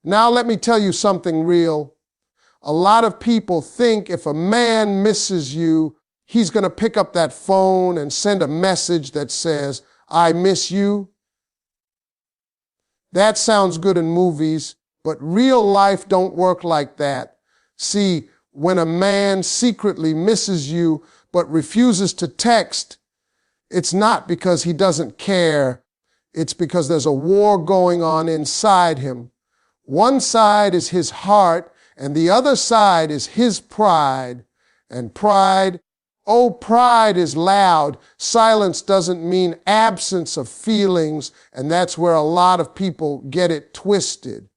Now let me tell you something real. A lot of people think if a man misses you, he's going to pick up that phone and send a message that says, "I miss you." That sounds good in movies, but real life don't work like that. See, when a man secretly misses you but refuses to text, it's not because he doesn't care. It's because there's a war going on inside him. One side is his heart, and the other side is his pride. And pride, oh, pride is loud. Silence doesn't mean absence of feelings, and that's where a lot of people get it twisted.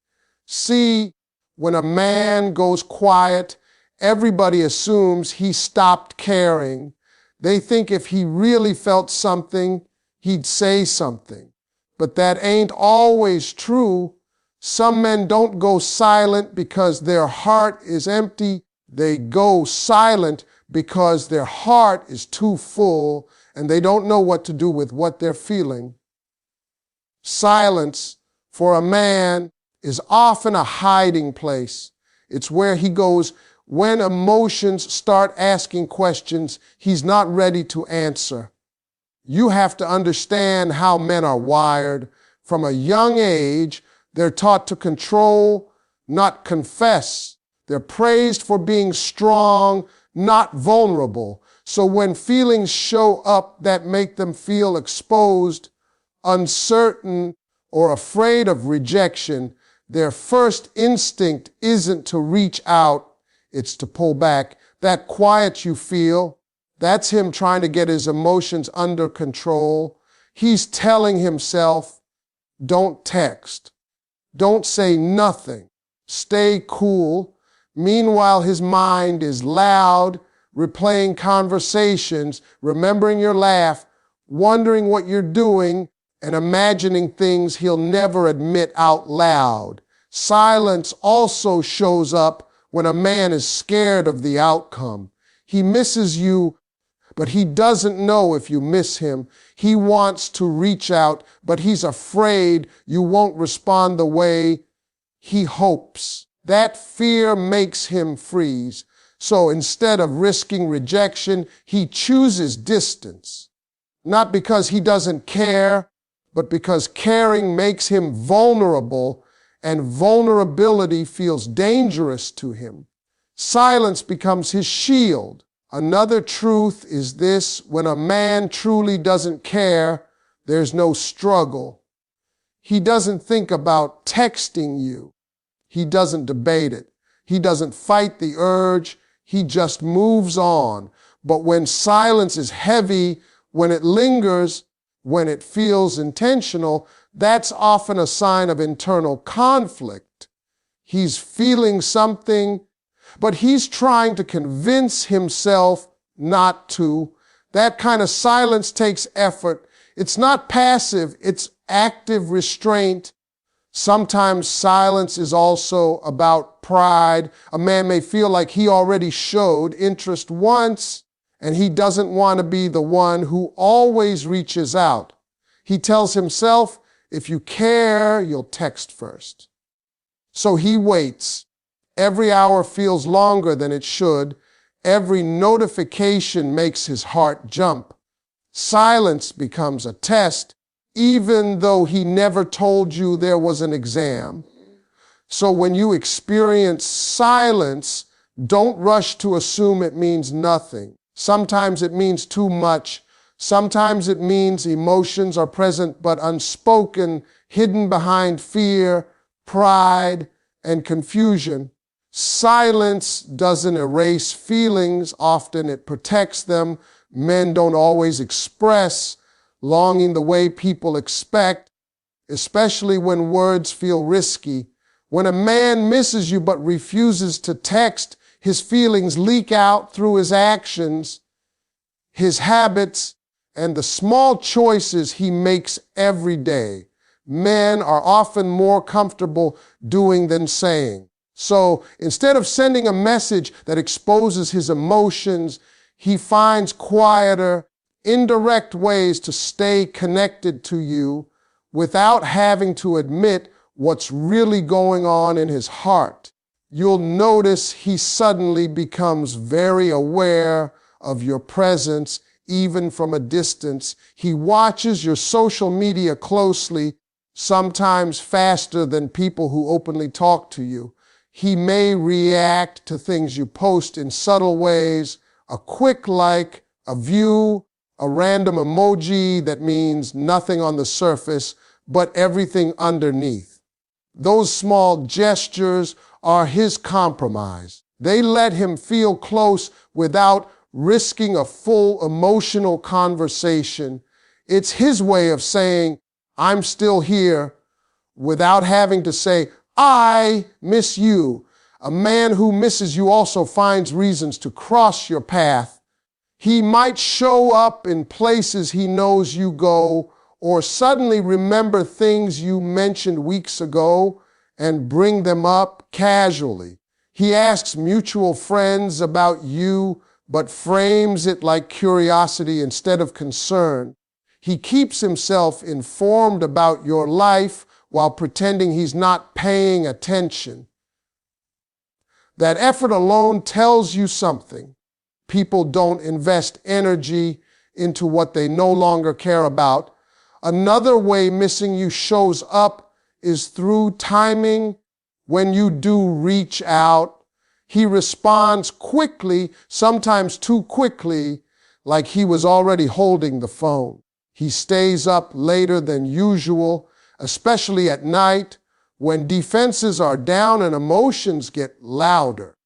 See, when a man goes quiet, everybody assumes he stopped caring. They think if he really felt something, he'd say something. But that ain't always true. Some men don't go silent because their heart is empty. They go silent because their heart is too full and they don't know what to do with what they're feeling. Silence for a man is often a hiding place. It's where he goes when emotions start asking questions he's not ready to answer. You have to understand how men are wired. From a young age, they're taught to control, not confess. They're praised for being strong, not vulnerable. So when feelings show up that make them feel exposed, uncertain, or afraid of rejection, their first instinct isn't to reach out, it's to pull back. That quiet you feel, that's him trying to get his emotions under control. He's telling himself, don't text. Don't say nothing. Stay cool. Meanwhile, his mind is loud, replaying conversations, remembering your laugh, wondering what you're doing, and imagining things he'll never admit out loud. Silence also shows up when a man is scared of the outcome. He misses you, but he doesn't know if you miss him. He wants to reach out, but he's afraid you won't respond the way he hopes. That fear makes him freeze. So instead of risking rejection, he chooses distance. Not because he doesn't care, but because caring makes him vulnerable, and vulnerability feels dangerous to him. Silence becomes his shield. Another truth is this: when a man truly doesn't care, there's no struggle. He doesn't think about texting you. He doesn't debate it. He doesn't fight the urge. He just moves on. But when silence is heavy, when it lingers, when it feels intentional, that's often a sign of internal conflict. He's feeling something, but he's trying to convince himself not to. That kind of silence takes effort. It's not passive, it's active restraint. Sometimes silence is also about pride. A man may feel like he already showed interest once, and he doesn't want to be the one who always reaches out. He tells himself, if you care, you'll text first. So he waits. Every hour feels longer than it should. Every notification makes his heart jump. Silence becomes a test, even though he never told you there was an exam. So when you experience silence, don't rush to assume it means nothing. Sometimes it means too much. Sometimes it means emotions are present but unspoken, hidden behind fear, pride, and confusion. Silence doesn't erase feelings. Often it protects them. Men don't always express longing the way people expect, especially when words feel risky. When a man misses you but refuses to text, his feelings leak out through his actions, his habits, and the small choices he makes every day. Men are often more comfortable doing than saying. So instead of sending a message that exposes his emotions, he finds quieter, indirect ways to stay connected to you without having to admit what's really going on in his heart. You'll notice he suddenly becomes very aware of your presence, even from a distance. He watches your social media closely, sometimes faster than people who openly talk to you. He may react to things you post in subtle ways, a quick like, a view, a random emoji that means nothing on the surface, but everything underneath. Those small gestures are his compromise. They let him feel close without risking a full emotional conversation. It's his way of saying, I'm still here, without having to say, I miss you. A man who misses you also finds reasons to cross your path. He might show up in places he knows you go, or suddenly remember things you mentioned weeks ago and bring them up casually. He asks mutual friends about you, but frames it like curiosity instead of concern. He keeps himself informed about your life while pretending he's not paying attention. That effort alone tells you something. People don't invest energy into what they no longer care about. Another way missing you shows up is through timing. When you do reach out, he responds quickly, sometimes too quickly, like he was already holding the phone. He stays up later than usual, especially at night when defenses are down and emotions get louder.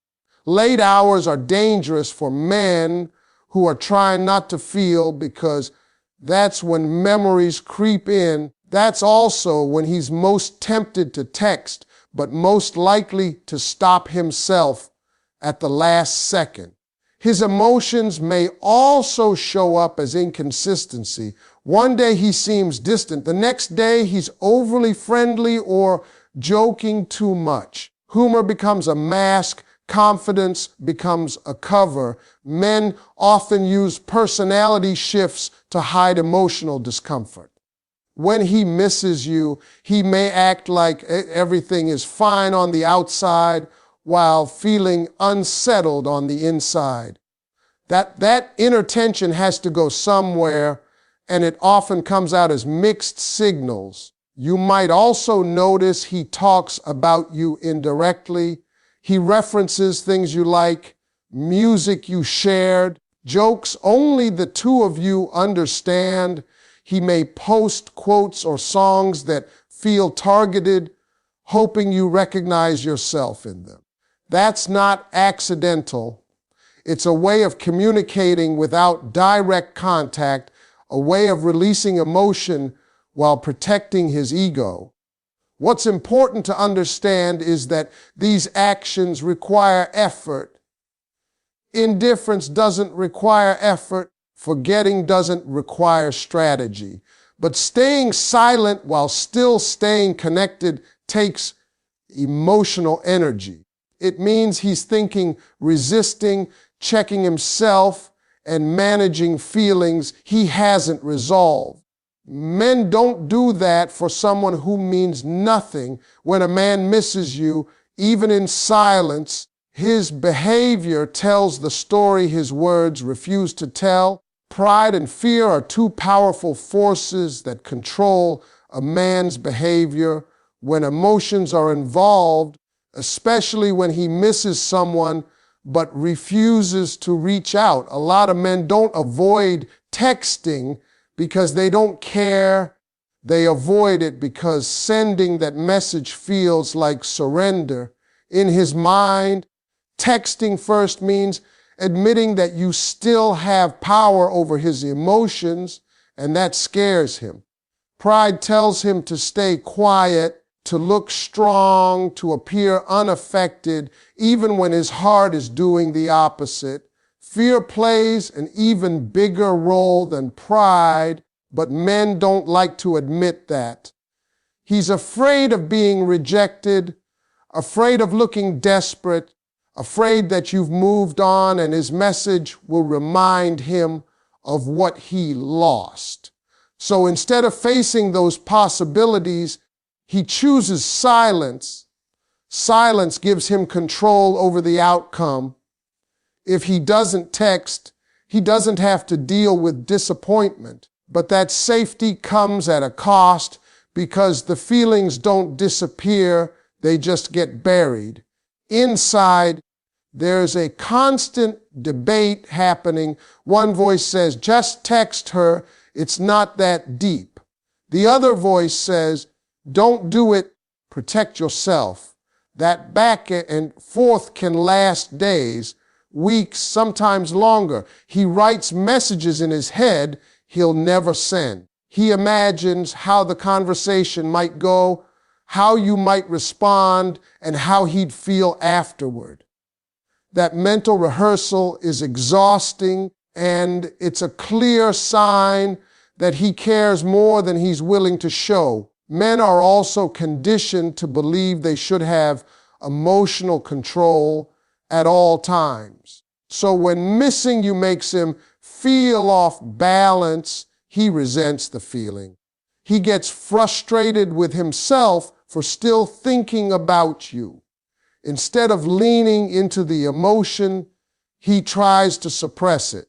Late hours are dangerous for men who are trying not to feel, because that's when memories creep in. That's also when he's most tempted to text, but most likely to stop himself at the last second. His emotions may also show up as inconsistency. One day he seems distant. The next day he's overly friendly or joking too much. Humor becomes a mask. Confidence becomes a cover. Men often use personality shifts to hide emotional discomfort. When he misses you, he may act like everything is fine on the outside while feeling unsettled on the inside. That inner tension has to go somewhere, and it often comes out as mixed signals. You might also notice he talks about you indirectly. He references things you like, music you shared, jokes only the two of you understand. He may post quotes or songs that feel targeted, hoping you recognize yourself in them. That's not accidental. It's a way of communicating without direct contact, a way of releasing emotion while protecting his ego. What's important to understand is that these actions require effort. Indifference doesn't require effort. Forgetting doesn't require strategy. But staying silent while still staying connected takes emotional energy. It means he's thinking, resisting, checking himself, and managing feelings he hasn't resolved. Men don't do that for someone who means nothing. When a man misses you, even in silence, his behavior tells the story his words refuse to tell. Pride and fear are two powerful forces that control a man's behavior. When emotions are involved, especially when he misses someone but refuses to reach out. A lot of men don't avoid texting because they don't care. They avoid it because sending that message feels like surrender. In his mind, texting first means admitting that you still have power over his emotions, and that scares him. Pride tells him to stay quiet, to look strong, to appear unaffected, even when his heart is doing the opposite. Fear plays an even bigger role than pride, but men don't like to admit that. He's afraid of being rejected, afraid of looking desperate, afraid that you've moved on and his message will remind him of what he lost. So instead of facing those possibilities, He chooses silence. Silence gives him control over the outcome. If he doesn't text, he doesn't have to deal with disappointment. But that safety comes at a cost because the feelings don't disappear, they just get buried. Inside, there's a constant debate happening. One voice says, just text her, it's not that deep. The other voice says, don't do it, protect yourself. That back and forth can last days, weeks, sometimes longer. He writes messages in his head he'll never send. He imagines how the conversation might go, how you might respond, and how he'd feel afterward. That mental rehearsal is exhausting, and it's a clear sign that he cares more than he's willing to show. Men are also conditioned to believe they should have emotional control at all times. So when missing you makes him feel off balance, he resents the feeling. He gets frustrated with himself for still thinking about you. Instead of leaning into the emotion, he tries to suppress it.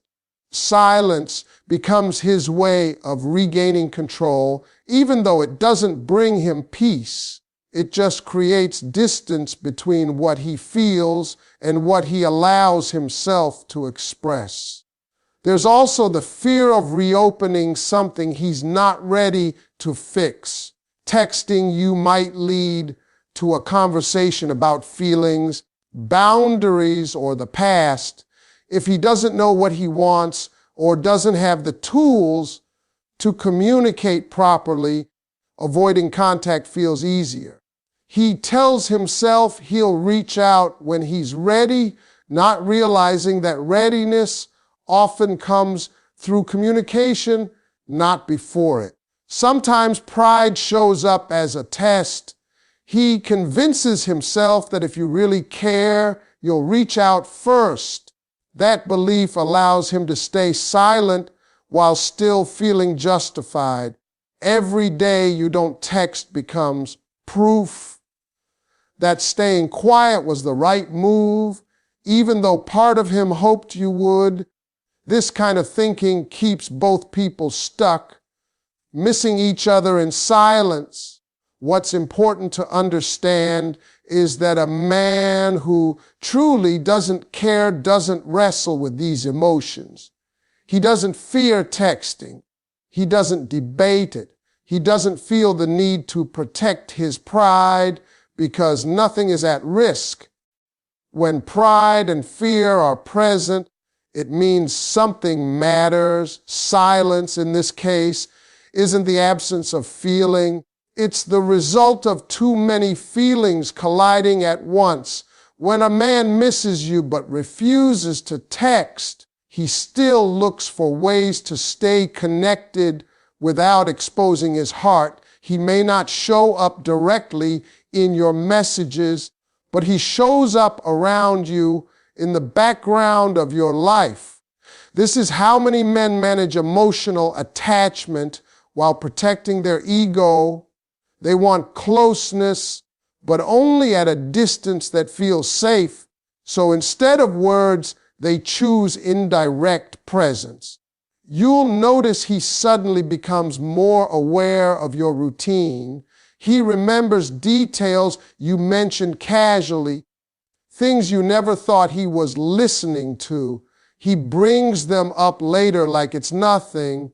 Silence becomes his way of regaining control, even though it doesn't bring him peace. It just creates distance between what he feels and what he allows himself to express. There's also the fear of reopening something he's not ready to fix. Texting you might lead to a conversation about feelings, boundaries, or the past. If he doesn't know what he wants or doesn't have the tools to communicate properly, avoiding contact feels easier. He tells himself he'll reach out when he's ready, not realizing that readiness often comes through communication, not before it. Sometimes pride shows up as a test. He convinces himself that if you really care, you'll reach out first. That belief allows him to stay silent while still feeling justified. Every day you don't text becomes proof that staying quiet was the right move, even though part of him hoped you would. This kind of thinking keeps both people stuck, missing each other in silence. What's important to understand is that a man who truly doesn't care doesn't wrestle with these emotions. He doesn't fear texting. He doesn't debate it. He doesn't feel the need to protect his pride because nothing is at risk. When pride and fear are present, it means something matters. Silence, in this case, isn't the absence of feeling. It's the result of too many feelings colliding at once. When a man misses you but refuses to text, he still looks for ways to stay connected without exposing his heart. He may not show up directly in your messages, but he shows up around you in the background of your life. This is how many men manage emotional attachment while protecting their ego. They want closeness, but only at a distance that feels safe. So instead of words, they choose indirect presence. You'll notice he suddenly becomes more aware of your routine. He remembers details you mentioned casually, things you never thought he was listening to. He brings them up later like it's nothing,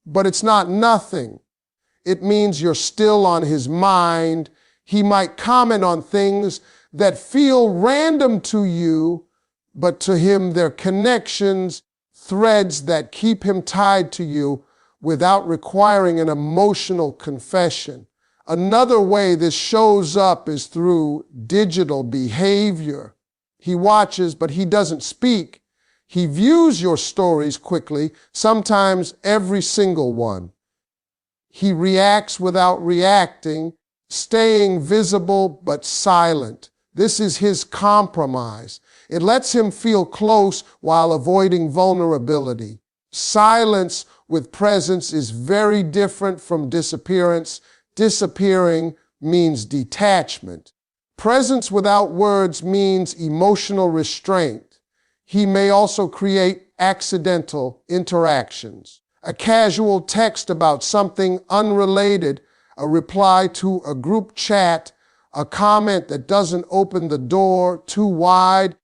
but it's not nothing. It means you're still on his mind. He might comment on things that feel random to you, but to him they're connections, threads that keep him tied to you without requiring an emotional confession. Another way this shows up is through digital behavior. He watches, but he doesn't speak. He views your stories quickly, sometimes every single one. He reacts without reacting, staying visible but silent. This is his compromise. It lets him feel close while avoiding vulnerability. Silence with presence is very different from disappearance. Disappearing means detachment. Presence without words means emotional restraint. He may also create accidental interactions. A casual text about something unrelated, a reply to a group chat, a comment that doesn't open the door too wide.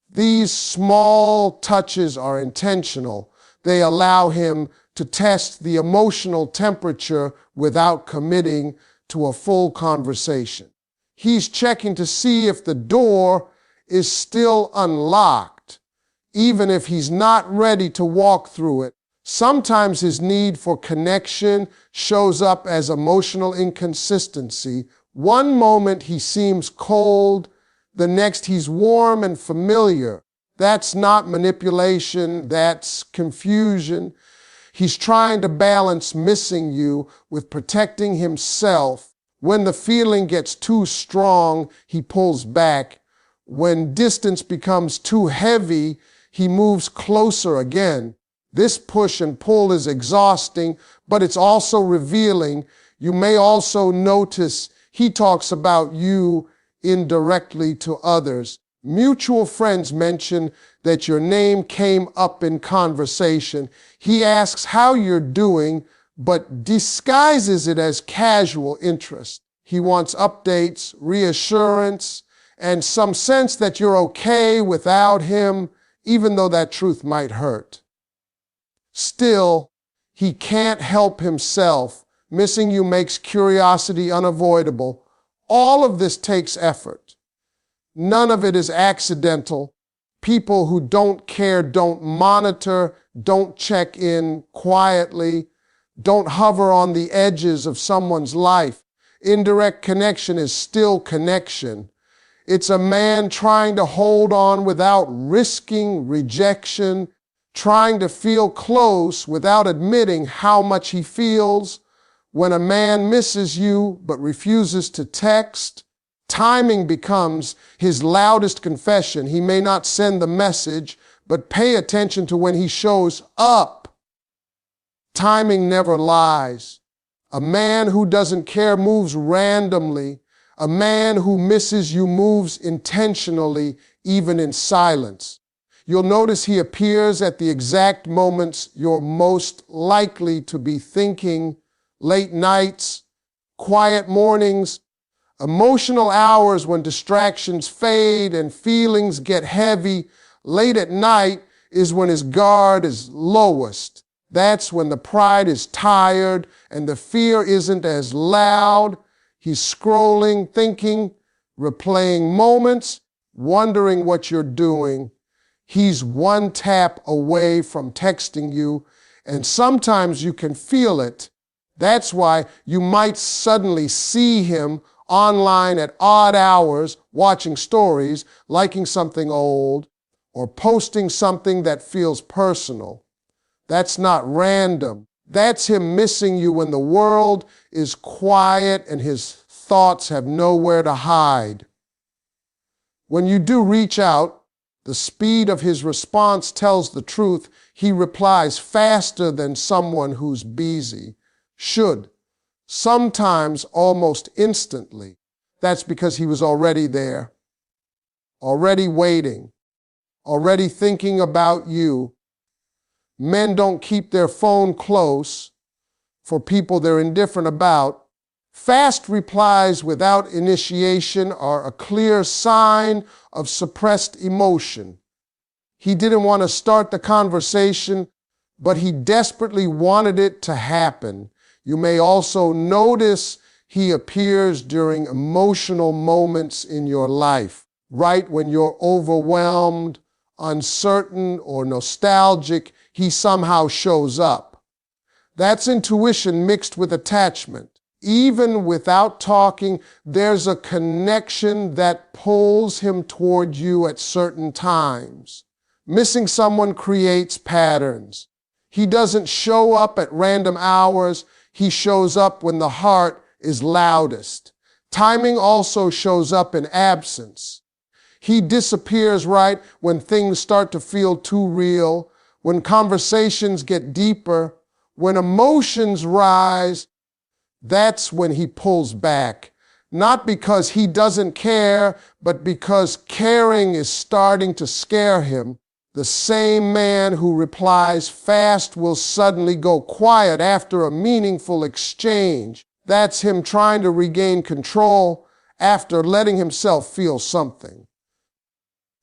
These small touches are intentional. They allow him to test the emotional temperature without committing to a full conversation. He's checking to see if the door is still unlocked, even if he's not ready to walk through it. Sometimes his need for connection shows up as emotional inconsistency. One moment he seems cold, the next he's warm and familiar. That's not manipulation, that's confusion. He's trying to balance missing you with protecting himself. When the feeling gets too strong, he pulls back. When distance becomes too heavy, he moves closer again. This push and pull is exhausting, but it's also revealing. You may also notice he talks about you indirectly to others. Mutual friends mention that your name came up in conversation. He asks how you're doing, but disguises it as casual interest. He wants updates, reassurance, and some sense that you're okay without him, even though that truth might hurt. Still, he can't help himself. Missing you makes curiosity unavoidable. All of this takes effort. None of it is accidental. People who don't care, don't monitor, don't check in quietly, don't hover on the edges of someone's life. Indirect connection is still connection. It's a man trying to hold on without risking rejection, trying to feel close without admitting how much he feels. When a man misses you but refuses to text, timing becomes his loudest confession. He may not send the message, but pay attention to when he shows up. Timing never lies. A man who doesn't care moves randomly. A man who misses you moves intentionally, even in silence. You'll notice he appears at the exact moments you're most likely to be thinking: late nights, quiet mornings, emotional hours when distractions fade and feelings get heavy. Late at night is when his guard is lowest. That's when the pride is tired and the fear isn't as loud. He's scrolling, thinking, replaying moments, wondering what you're doing. He's one tap away from texting you, and sometimes you can feel it. That's why you might suddenly see him online at odd hours, watching stories, liking something old, or posting something that feels personal. That's not random. That's him missing you when the world is quiet and his thoughts have nowhere to hide. When you do reach out, the speed of his response tells the truth. He replies faster than someone who's busy should, sometimes almost instantly. That's because he was already there, already waiting, already thinking about you. Men don't keep their phone close for people they're indifferent about. Fast replies without initiation are a clear sign of suppressed emotion. He didn't want to start the conversation, but he desperately wanted it to happen. You may also notice he appears during emotional moments in your life, right when you're overwhelmed, uncertain, or nostalgic. He somehow shows up. That's intuition mixed with attachment. Even without talking, there's a connection that pulls him toward you at certain times. Missing someone creates patterns. He doesn't show up at random hours. He shows up when the heart is loudest. Timing also shows up in absence. He disappears right when things start to feel too real, when conversations get deeper, when emotions rise. That's when he pulls back. Not because he doesn't care, but because caring is starting to scare him. The same man who replies fast will suddenly go quiet after a meaningful exchange. That's him trying to regain control after letting himself feel something.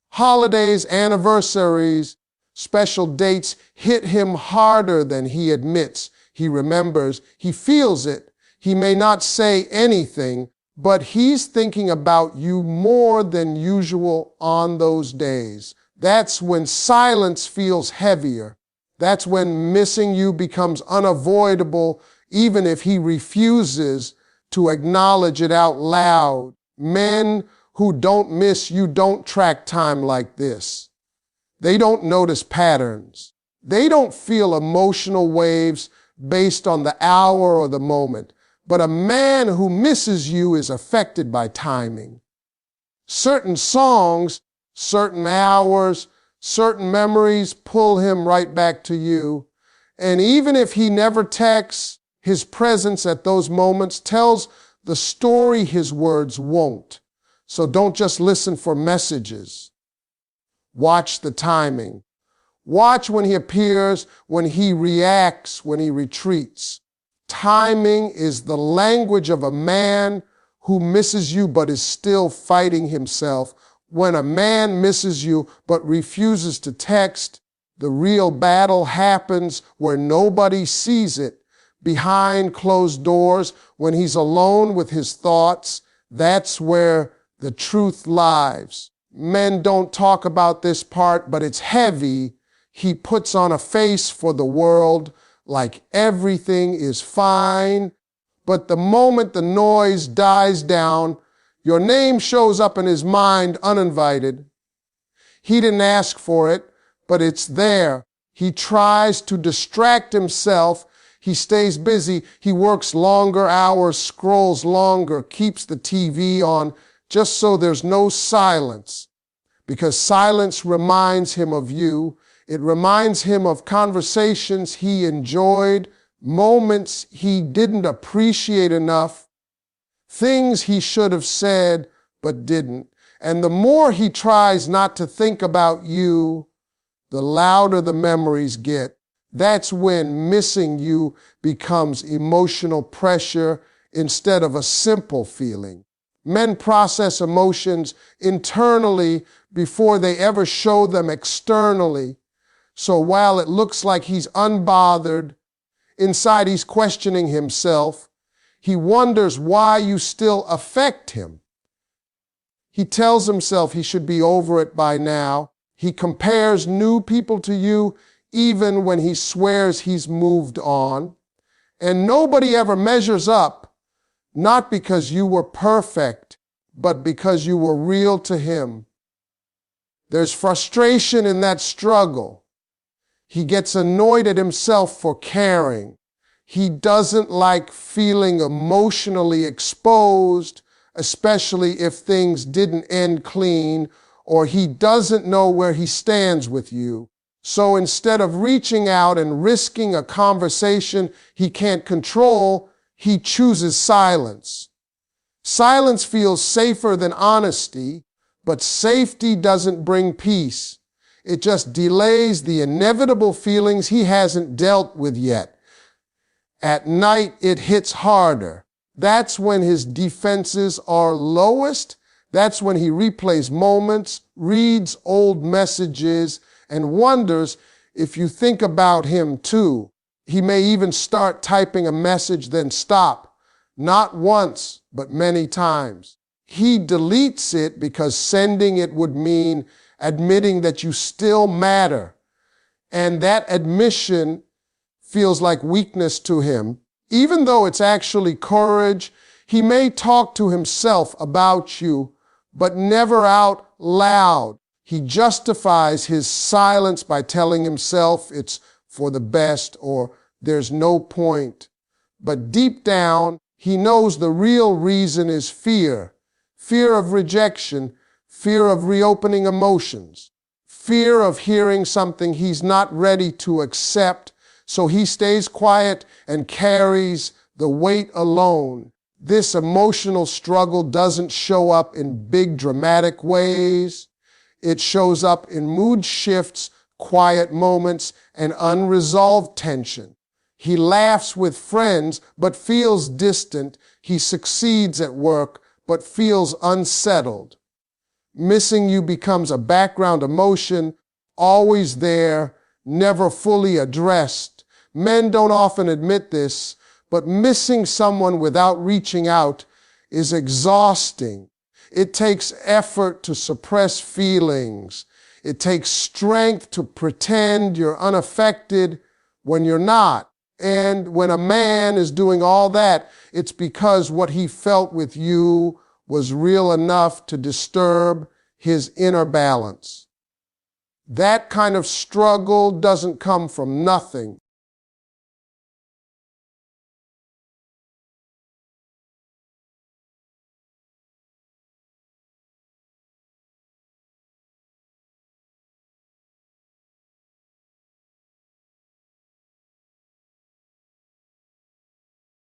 Holidays, anniversaries, special dates hit him harder than he admits. He remembers, he feels it. He may not say anything, but he's thinking about you more than usual on those days. That's when silence feels heavier. That's when missing you becomes unavoidable, even if he refuses to acknowledge it out loud. Men who don't miss you don't track time like this. They don't notice patterns. They don't feel emotional waves based on the hour or the moment. But a man who misses you is affected by timing. Certain songs, certain hours, certain memories pull him right back to you. And even if he never texts, his presence at those moments tells the story his words won't. So don't just listen for messages. Watch the timing. Watch when he appears, when he reacts, when he retreats. Timing is the language of a man who misses you but is still fighting himself. When a man misses you but refuses to text, the real battle happens where nobody sees it. Behind closed doors, when he's alone with his thoughts, that's where the truth lies. Men don't talk about this part, but it's heavy. He puts on a face for the world, like everything is fine. But the moment the noise dies down, your name shows up in his mind uninvited. He didn't ask for it, but it's there. He tries to distract himself. He stays busy. He works longer hours, scrolls longer, keeps the TV on, just so there's no silence. Because silence reminds him of you. It reminds him of conversations he enjoyed, moments he didn't appreciate enough, things he should have said but didn't. And the more he tries not to think about you, the louder the memories get. That's when missing you becomes emotional pressure instead of a simple feeling. Men process emotions internally before they ever show them externally. So while it looks like he's unbothered, inside he's questioning himself. He wonders why you still affect him. He tells himself he should be over it by now. He compares new people to you even when he swears he's moved on. And nobody ever measures up, not because you were perfect, but because you were real to him. There's frustration in that struggle. He gets annoyed at himself for caring. He doesn't like feeling emotionally exposed, especially if things didn't end clean, or he doesn't know where he stands with you. So instead of reaching out and risking a conversation he can't control, he chooses silence. Silence feels safer than honesty, but safety doesn't bring peace. It just delays the inevitable feelings he hasn't dealt with yet. At night, it hits harder. That's when his defenses are lowest. That's when he replays moments, reads old messages, and wonders if you think about him too. He may even start typing a message, then stop. Not once, but many times. He deletes it because sending it would mean admitting that you still matter. And that admission feels like weakness to him. Even though it's actually courage, he may talk to himself about you, but never out loud. He justifies his silence by telling himself it's for the best or there's no point. But deep down, he knows the real reason is fear. Fear of rejection, fear of reopening emotions, fear of hearing something he's not ready to accept. So he stays quiet and carries the weight alone. This emotional struggle doesn't show up in big dramatic ways. It shows up in mood shifts, quiet moments, and unresolved tension. He laughs with friends but feels distant. He succeeds at work but feels unsettled. Missing you becomes a background emotion, always there, never fully addressed. Men don't often admit this, but missing someone without reaching out is exhausting. It takes effort to suppress feelings. It takes strength to pretend you're unaffected when you're not. And when a man is doing all that, it's because what he felt with you was real enough to disturb his inner balance. That kind of struggle doesn't come from nothing.